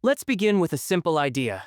Let's begin with a simple idea.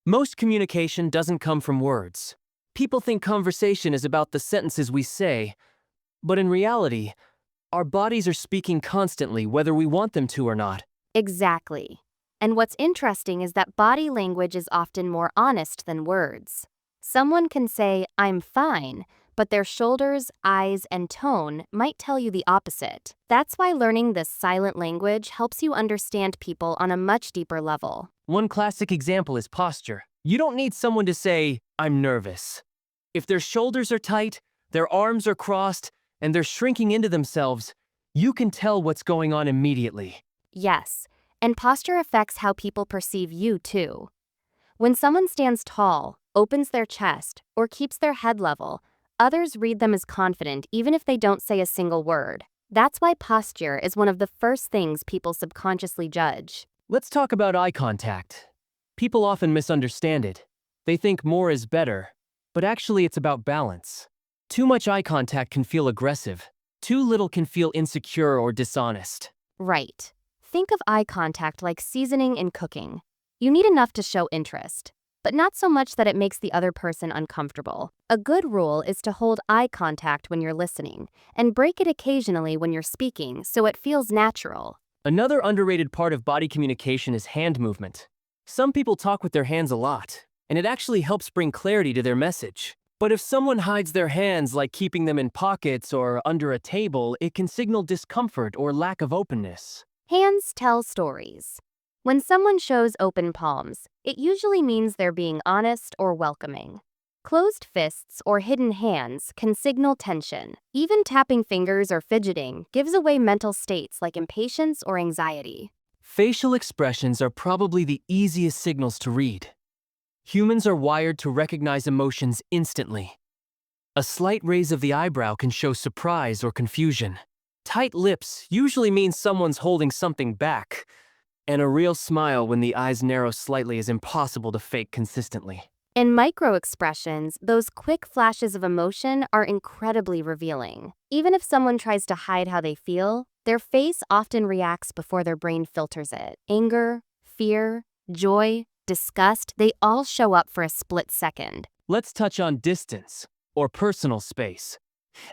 Most communication doesn't come from words. People think conversation is about the sentences we say, but in reality, our bodies are speaking constantly whether we want them to or not. Exactly. And what's interesting is that body language is often more honest than words. Someone can say, "I'm fine," but their shoulders, eyes, and tone might tell you the opposite. That's why learning this silent language helps you understand people on a much deeper level. One classic example is posture. You don't need someone to say, "I'm nervous." If their shoulders are tight, their arms are crossed, and they're shrinking into themselves, you can tell what's going on immediately. Yes, and posture affects how people perceive you too. When someone stands tall, opens their chest, or keeps their head level, others read them as confident even if they don't say a single word. That's why posture is one of the first things people subconsciously judge. Let's talk about eye contact. People often misunderstand it. They think more is better, but actually it's about balance. Too much eye contact can feel aggressive. Too little can feel insecure or dishonest. Right. Think of eye contact like seasoning in cooking. You need enough to show interest, but not so much that it makes the other person uncomfortable. A good rule is to hold eye contact when you're listening, and break it occasionally when you're speaking so it feels natural. Another underrated part of body communication is hand movement. Some people talk with their hands a lot, and it actually helps bring clarity to their message. But if someone hides their hands, like keeping them in pockets or under a table, it can signal discomfort or lack of openness. Hands tell stories. When someone shows open palms, it usually means they're being honest or welcoming. Closed fists or hidden hands can signal tension. Even tapping fingers or fidgeting gives away mental states like impatience or anxiety. Facial expressions are probably the easiest signals to read. Humans are wired to recognize emotions instantly. A slight raise of the eyebrow can show surprise or confusion. Tight lips usually means someone's holding something back, and a real smile when the eyes narrow slightly is impossible to fake consistently. In micro-expressions, those quick flashes of emotion are incredibly revealing. Even if someone tries to hide how they feel, their face often reacts before their brain filters it. Anger, fear, joy, disgust, they all show up for a split second. Let's touch on distance, or personal space.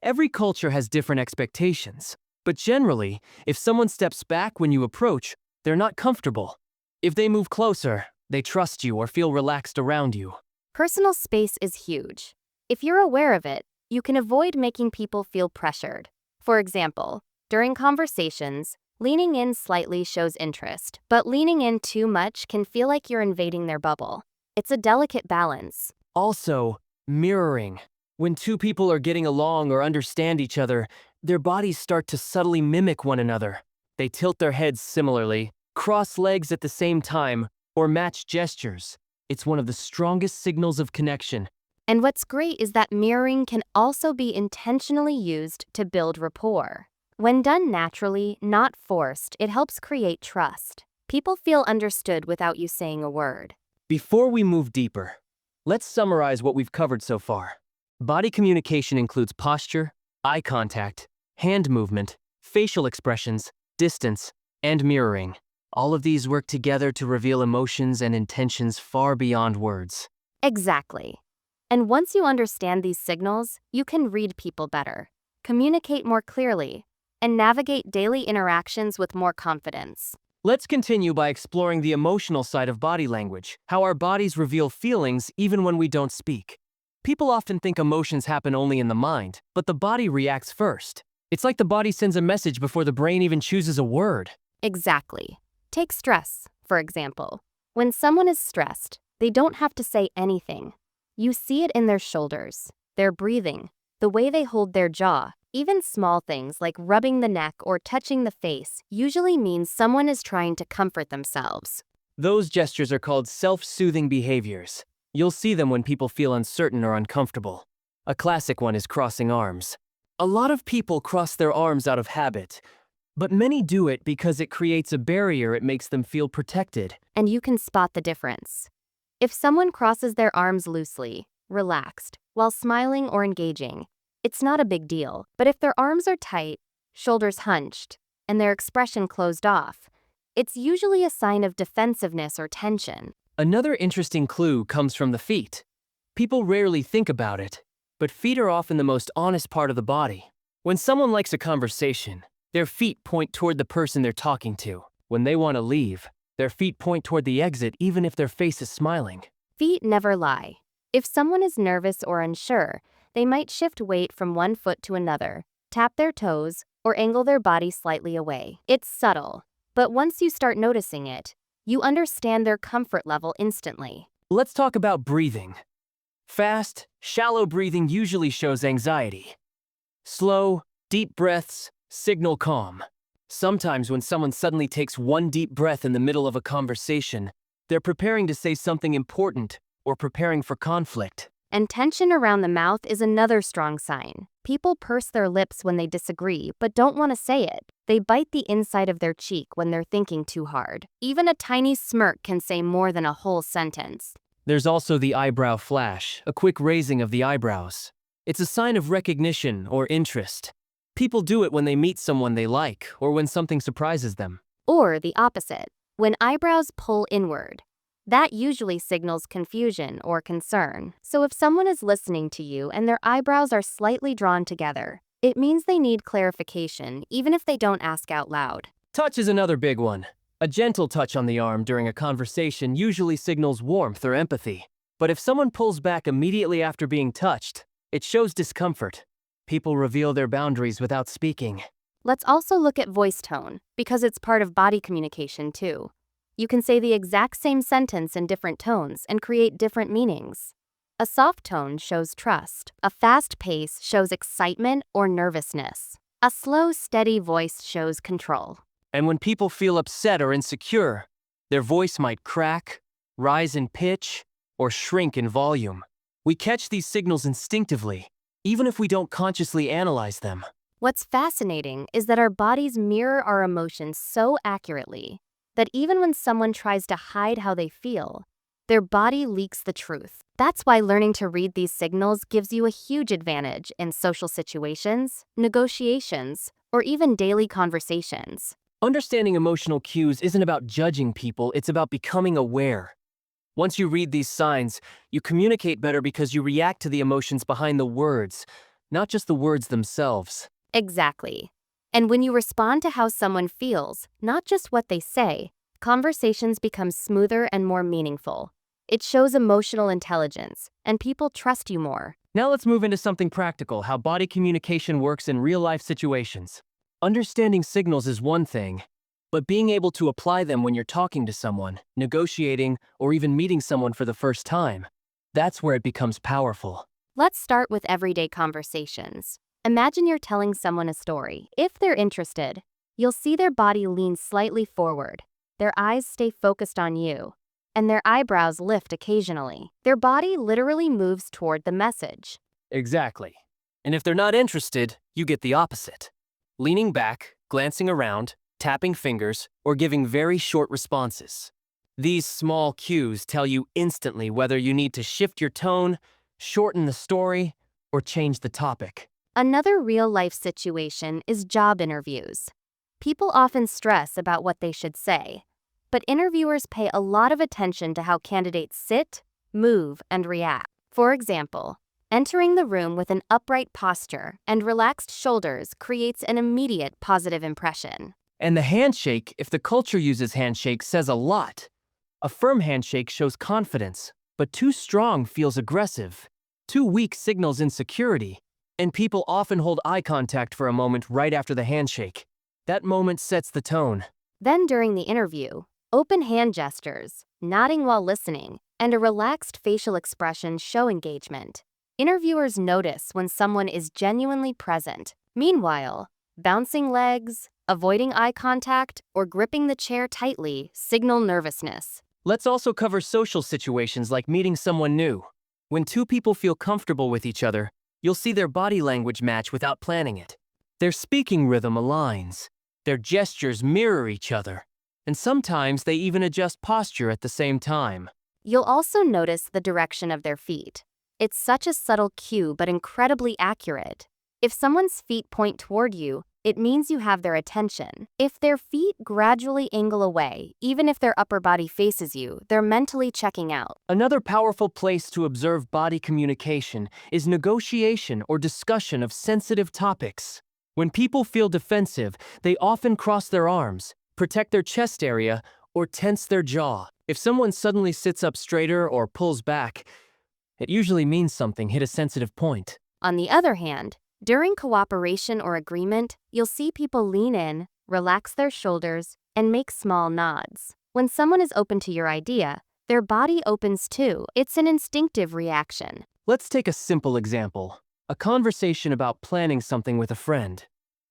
Every culture has different expectations, but generally, if someone steps back when you approach, they're not comfortable. If they move closer, they trust you or feel relaxed around you. Personal space is huge. If you're aware of it, you can avoid making people feel pressured. For example, during conversations, leaning in slightly shows interest, but leaning in too much can feel like you're invading their bubble. It's a delicate balance. Also, mirroring. When two people are getting along or understand each other, their bodies start to subtly mimic one another. They tilt their heads similarly, cross legs at the same time, or match gestures. It's one of the strongest signals of connection. And what's great is that mirroring can also be intentionally used to build rapport. When done naturally, not forced, it helps create trust. People feel understood without you saying a word. Before we move deeper, let's summarize what we've covered so far. Body communication includes posture, eye contact, hand movement, facial expressions, distance, and mirroring. All of these work together to reveal emotions and intentions far beyond words. Exactly. And once you understand these signals, you can read people better, communicate more clearly, and navigate daily interactions with more confidence. Let's continue by exploring the emotional side of body language, how our bodies reveal feelings even when we don't speak. People often think emotions happen only in the mind, but the body reacts first. It's like the body sends a message before the brain even chooses a word. Exactly. Take stress, for example. When someone is stressed, they don't have to say anything. You see it in their shoulders, their breathing, the way they hold their jaw. Even small things like rubbing the neck or touching the face usually means someone is trying to comfort themselves. Those gestures are called self-soothing behaviors. You'll see them when people feel uncertain or uncomfortable. A classic one is crossing arms. A lot of people cross their arms out of habit, but many do it because it creates a barrier. It makes them feel protected. And you can spot the difference. If someone crosses their arms loosely, relaxed, while smiling or engaging, it's not a big deal. But if their arms are tight, shoulders hunched, and their expression closed off, It's usually a sign of defensiveness or tension. Another interesting clue comes from the feet. People rarely think about it, but feet are often the most honest part of the body. When someone likes a conversation, their feet point toward the person they're talking to. When they want to leave, their feet point toward the exit even if their face is smiling. Feet never lie. If someone is nervous or unsure, they might shift weight from one foot to another, tap their toes, or angle their body slightly away. It's subtle, but once you start noticing it, you understand their comfort level instantly. Let's talk about breathing. Fast, shallow breathing usually shows anxiety. Slow, deep breaths signal calm. Sometimes when someone suddenly takes one deep breath in the middle of a conversation, they're preparing to say something important or preparing for conflict. And tension around the mouth is another strong sign. People purse their lips when they disagree but don't want to say it. They bite the inside of their cheek when they're thinking too hard. Even a tiny smirk can say more than a whole sentence. There's also the eyebrow flash, a quick raising of the eyebrows. It's a sign of recognition or interest. People do it when they meet someone they like or when something surprises them. Or the opposite, when eyebrows pull inward. That usually signals confusion or concern. So if someone is listening to you and their eyebrows are slightly drawn together, it means they need clarification even if they don't ask out loud. Touch is another big one. A gentle touch on the arm during a conversation usually signals warmth or empathy. But if someone pulls back immediately after being touched, it shows discomfort. People reveal their boundaries without speaking. Let's also look at voice tone, because it's part of body communication too. You can say the exact same sentence in different tones and create different meanings. A soft tone shows trust. A fast pace shows excitement or nervousness. A slow, steady voice shows control. And when people feel upset or insecure, their voice might crack, rise in pitch, or shrink in volume. We catch these signals instinctively, even if we don't consciously analyze them. What's fascinating is that our bodies mirror our emotions so accurately that even when someone tries to hide how they feel, their body leaks the truth. That's why learning to read these signals gives you a huge advantage in social situations, negotiations, or even daily conversations. Understanding emotional cues isn't about judging people, it's about becoming aware. Once you read these signs, you communicate better because you react to the emotions behind the words, not just the words themselves. Exactly. And when you respond to how someone feels, not just what they say, conversations become smoother and more meaningful. It shows emotional intelligence, and people trust you more. Now let's move into something practical, how body communication works in real-life situations. Understanding signals is one thing, but being able to apply them when you're talking to someone, negotiating, or even meeting someone for the first time, that's where it becomes powerful. Let's start with everyday conversations. Imagine you're telling someone a story. If they're interested, you'll see their body lean slightly forward, their eyes stay focused on you, and their eyebrows lift occasionally. Their body literally moves toward the message. Exactly. And if they're not interested, you get the opposite. Leaning back, glancing around, tapping fingers, or giving very short responses. These small cues tell you instantly whether you need to shift your tone, shorten the story, or change the topic. Another real-life situation is job interviews. People often stress about what they should say, but interviewers pay a lot of attention to how candidates sit, move, and react. For example, entering the room with an upright posture and relaxed shoulders creates an immediate positive impression. And the handshake, if the culture uses handshake, says a lot. A firm handshake shows confidence, but too strong feels aggressive. Too weak signals insecurity, and people often hold eye contact for a moment right after the handshake. That moment sets the tone. Then during the interview, open hand gestures, nodding while listening, and a relaxed facial expression show engagement. Interviewers notice when someone is genuinely present. Meanwhile, bouncing legs, avoiding eye contact, or gripping the chair tightly signal nervousness. Let's also cover social situations like meeting someone new. When two people feel comfortable with each other, you'll see their body language match without planning it. Their speaking rhythm aligns. Their gestures mirror each other. And sometimes they even adjust posture at the same time. You'll also notice the direction of their feet. It's such a subtle cue but incredibly accurate. If someone's feet point toward you, It means you have their attention. If their feet gradually angle away, even if their upper body faces you, they're mentally checking out. Another powerful place to observe body communication is negotiation or discussion of sensitive topics. When people feel defensive, they often cross their arms, protect their chest area, or tense their jaw. If someone suddenly sits up straighter or pulls back, it usually means something hit a sensitive point. On the other hand, during cooperation or agreement, you'll see people lean in, relax their shoulders, and make small nods. When someone is open to your idea, their body opens too. It's an instinctive reaction. Let's take a simple example. A conversation about planning something with a friend.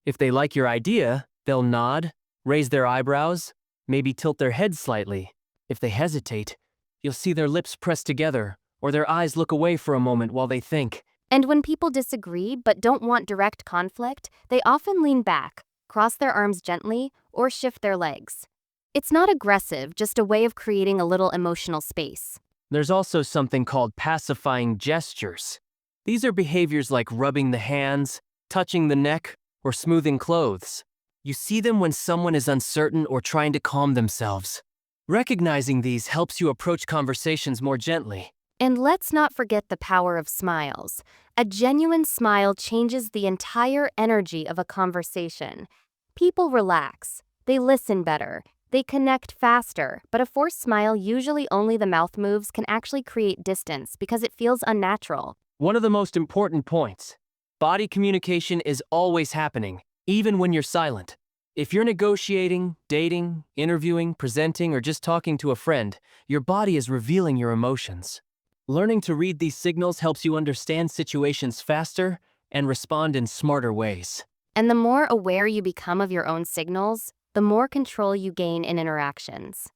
If they like your idea, they'll nod, raise their eyebrows, maybe tilt their head slightly. If they hesitate, you'll see their lips press together, or their eyes look away for a moment while they think. And when people disagree but don't want direct conflict, they often lean back, cross their arms gently, or shift their legs. It's not aggressive, just a way of creating a little emotional space. There's also something called pacifying gestures. These are behaviors like rubbing the hands, touching the neck, or smoothing clothes. You see them when someone is uncertain or trying to calm themselves. Recognizing these helps you approach conversations more gently. And let's not forget the power of smiles. A genuine smile changes the entire energy of a conversation. People relax, they listen better, they connect faster, but a forced smile, usually only the mouth moves, can actually create distance because it feels unnatural. One of the most important points: body communication is always happening, even when you're silent. If you're negotiating, dating, interviewing, presenting, or just talking to a friend, your body is revealing your emotions. Learning to read these signals helps you understand situations faster and respond in smarter ways. And the more aware you become of your own signals, the more control you gain in interactions.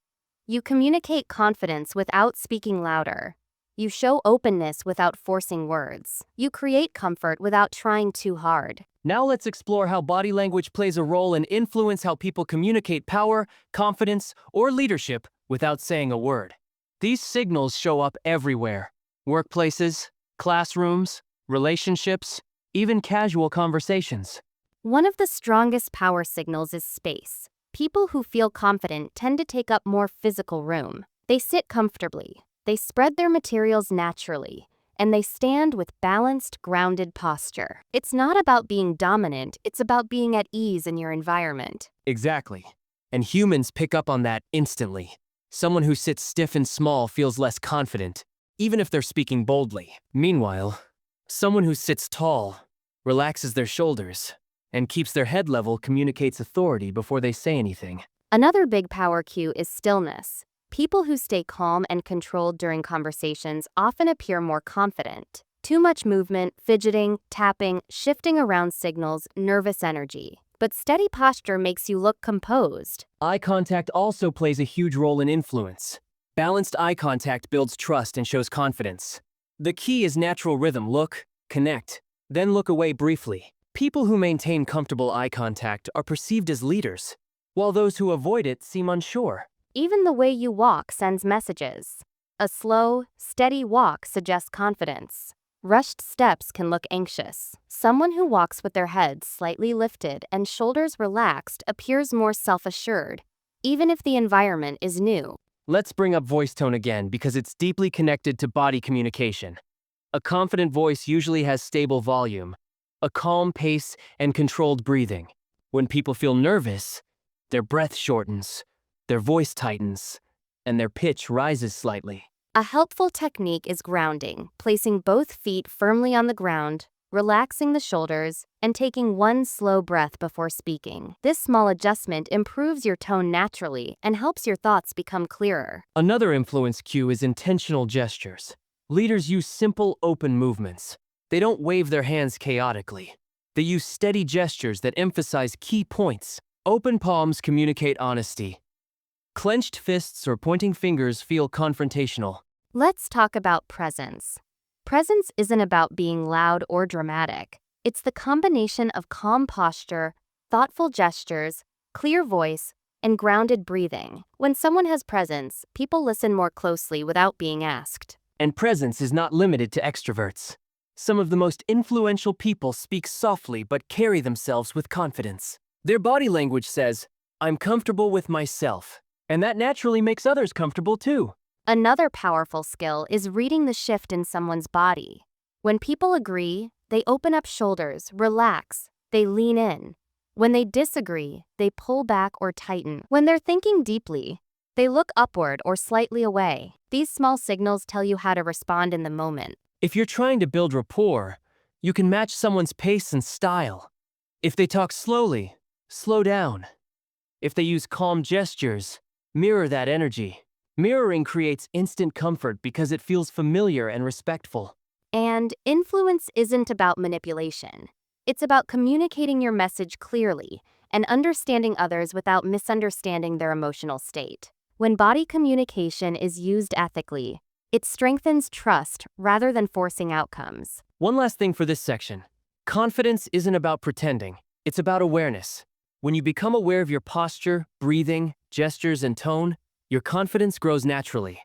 You communicate confidence without speaking louder. You show openness without forcing words. You create comfort without trying too hard. Now let's explore how body language plays a role and influence how people communicate power, confidence, or leadership without saying a word. These signals show up everywhere: workplaces, classrooms, relationships, even casual conversations. One of the strongest power signals is space. People who feel confident tend to take up more physical room. They sit comfortably, they spread their materials naturally, and they stand with balanced, grounded posture. It's not about being dominant, it's about being at ease in your environment. Exactly. And humans pick up on that instantly. Someone who sits stiff and small feels less confident, even if they're speaking boldly. Meanwhile, someone who sits tall, relaxes their shoulders, and keeps their head level communicates authority before they say anything. Another big power cue is stillness. People who stay calm and controlled during conversations often appear more confident. Too much movement, fidgeting, tapping, shifting around signals nervous energy. But steady posture makes you look composed. Eye contact also plays a huge role in influence. Balanced eye contact builds trust and shows confidence. The key is natural rhythm: look, connect, then look away briefly. People who maintain comfortable eye contact are perceived as leaders, while those who avoid it seem unsure. Even the way you walk sends messages. A slow, steady walk suggests confidence. Rushed steps can look anxious. Someone who walks with their head slightly lifted and shoulders relaxed appears more self-assured, even if the environment is new. Let's bring up voice tone again because it's deeply connected to body communication. A confident voice usually has stable volume, a calm pace, and controlled breathing. When people feel nervous, their breath shortens, their voice tightens, and their pitch rises slightly. A helpful technique is grounding, placing both feet firmly on the ground, relaxing the shoulders, and taking one slow breath before speaking. This small adjustment improves your tone naturally and helps your thoughts become clearer. Another influence cue is intentional gestures. Leaders use simple, open movements. They don't wave their hands chaotically. They use steady gestures that emphasize key points. Open palms communicate honesty. Clenched fists or pointing fingers feel confrontational. Let's talk about presence. Presence isn't about being loud or dramatic. It's the combination of calm posture, thoughtful gestures, clear voice, and grounded breathing. When someone has presence, people listen more closely without being asked. And presence is not limited to extroverts. Some of the most influential people speak softly but carry themselves with confidence. Their body language says, "I'm comfortable with myself," and that naturally makes others comfortable too. Another powerful skill is reading the shift in someone's body. When people agree, they open up shoulders, relax, they lean in. When they disagree, they pull back or tighten. When they're thinking deeply, they look upward or slightly away. These small signals tell you how to respond in the moment. If you're trying to build rapport, you can match someone's pace and style. If they talk slowly, slow down. If they use calm gestures, mirror that energy. Mirroring creates instant comfort because it feels familiar and respectful. And influence isn't about manipulation. It's about communicating your message clearly and understanding others without misunderstanding their emotional state. When body communication is used ethically, it strengthens trust rather than forcing outcomes. One last thing for this section. Confidence isn't about pretending, it's about awareness. When you become aware of your posture, breathing, gestures, and tone, your confidence grows naturally.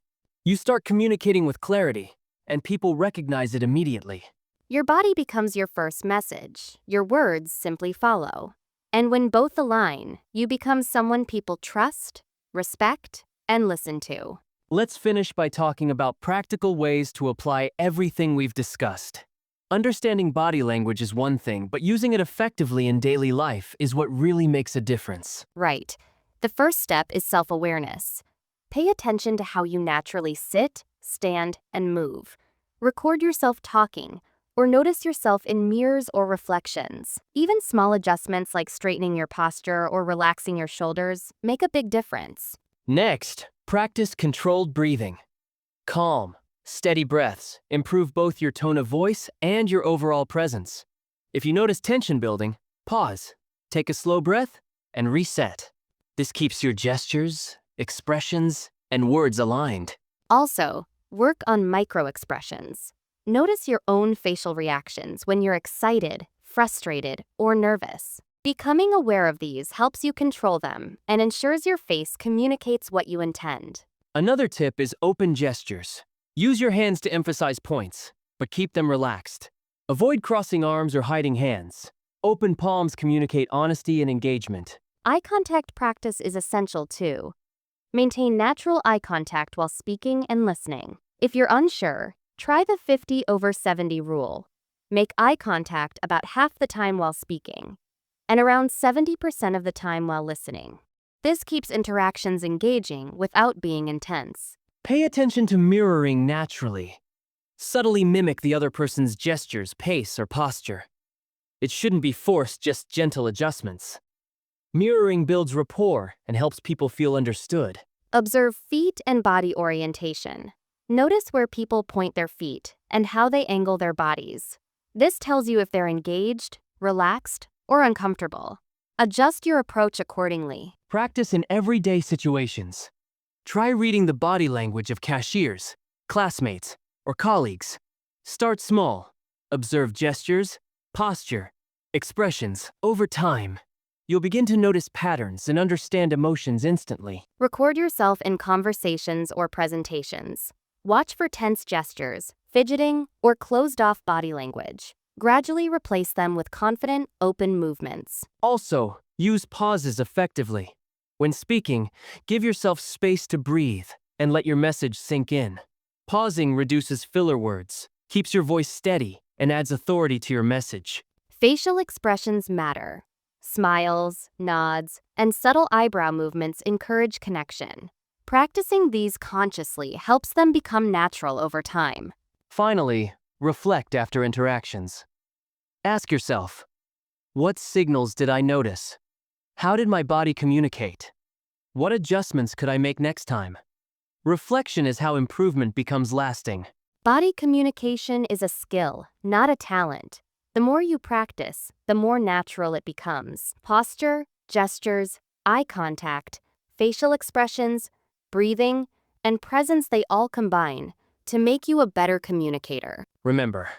You start communicating with clarity, and people recognize it immediately. Your body becomes your first message. Your words simply follow. And when both align, you become someone people trust, respect, and listen to. Let's finish by talking about practical ways to apply everything we've discussed. Understanding body language is one thing, but using it effectively in daily life is what really makes a difference. Right. The first step is self-awareness. Pay attention to how you naturally sit, stand, and move. Record yourself talking, or notice yourself in mirrors or reflections. Even small adjustments like straightening your posture or relaxing your shoulders make a big difference. Next, practice controlled breathing. Calm, steady breaths improve both your tone of voice and your overall presence. If you notice tension building, pause, take a slow breath, and reset. This keeps your gestures, expressions, and words aligned. Also, work on micro-expressions. Notice your own facial reactions when you're excited, frustrated, or nervous. Becoming aware of these helps you control them and ensures your face communicates what you intend. Another tip is open gestures. Use your hands to emphasize points, but keep them relaxed. Avoid crossing arms or hiding hands. Open palms communicate honesty and engagement. Eye contact practice is essential too. Maintain natural eye contact while speaking and listening. If you're unsure, try the 50/70 rule. Make eye contact about half the time while speaking, and around 70% of the time while listening. This keeps interactions engaging without being intense. Pay attention to mirroring naturally. Subtly mimic the other person's gestures, pace, or posture. It shouldn't be forced, just gentle adjustments. Mirroring builds rapport and helps people feel understood. Observe feet and body orientation. Notice where people point their feet and how they angle their bodies. This tells you if they're engaged, relaxed, or uncomfortable. Adjust your approach accordingly. Practice in everyday situations. Try reading the body language of cashiers, classmates, or colleagues. Start small. Observe gestures, posture, expressions. Over time, you'll begin to notice patterns and understand emotions instantly. Record yourself in conversations or presentations. Watch for tense gestures, fidgeting, or closed-off body language. Gradually replace them with confident, open movements. Also, use pauses effectively. When speaking, give yourself space to breathe and let your message sink in. Pausing reduces filler words, keeps your voice steady, and adds authority to your message. Facial expressions matter. Smiles, nods, and subtle eyebrow movements encourage connection. Practicing these consciously helps them become natural over time. Finally, reflect after interactions. Ask yourself, what signals did I notice? How did my body communicate? What adjustments could I make next time? Reflection is how improvement becomes lasting. Body communication is a skill, not a talent. The more you practice, the more natural it becomes. Posture, gestures, eye contact, facial expressions, breathing, and presence, they all combine to make you a better communicator. Remember,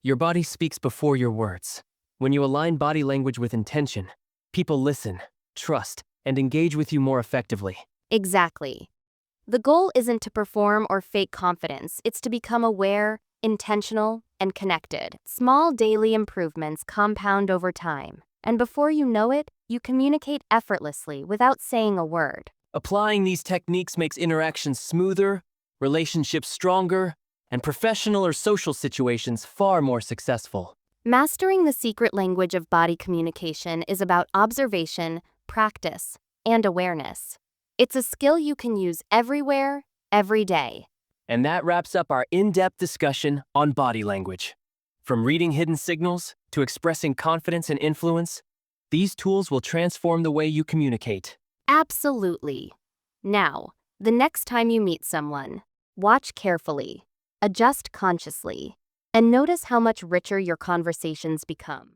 your body speaks before your words. When you align body language with intention, people listen, trust, and engage with you more effectively. Exactly. The goal isn't to perform or fake confidence, it's to become aware, intentional, and connected. Small daily improvements compound over time, and before you know it, you communicate effortlessly without saying a word. Applying these techniques makes interactions smoother, relationships stronger, and professional or social situations far more successful. Mastering the secret language of body communication is about observation, practice, and awareness. It's a skill you can use everywhere, every day. And that wraps up our in-depth discussion on body language. From reading hidden signals to expressing confidence and influence, these tools will transform the way you communicate. Absolutely. Now, the next time you meet someone, watch carefully, adjust consciously, and notice how much richer your conversations become.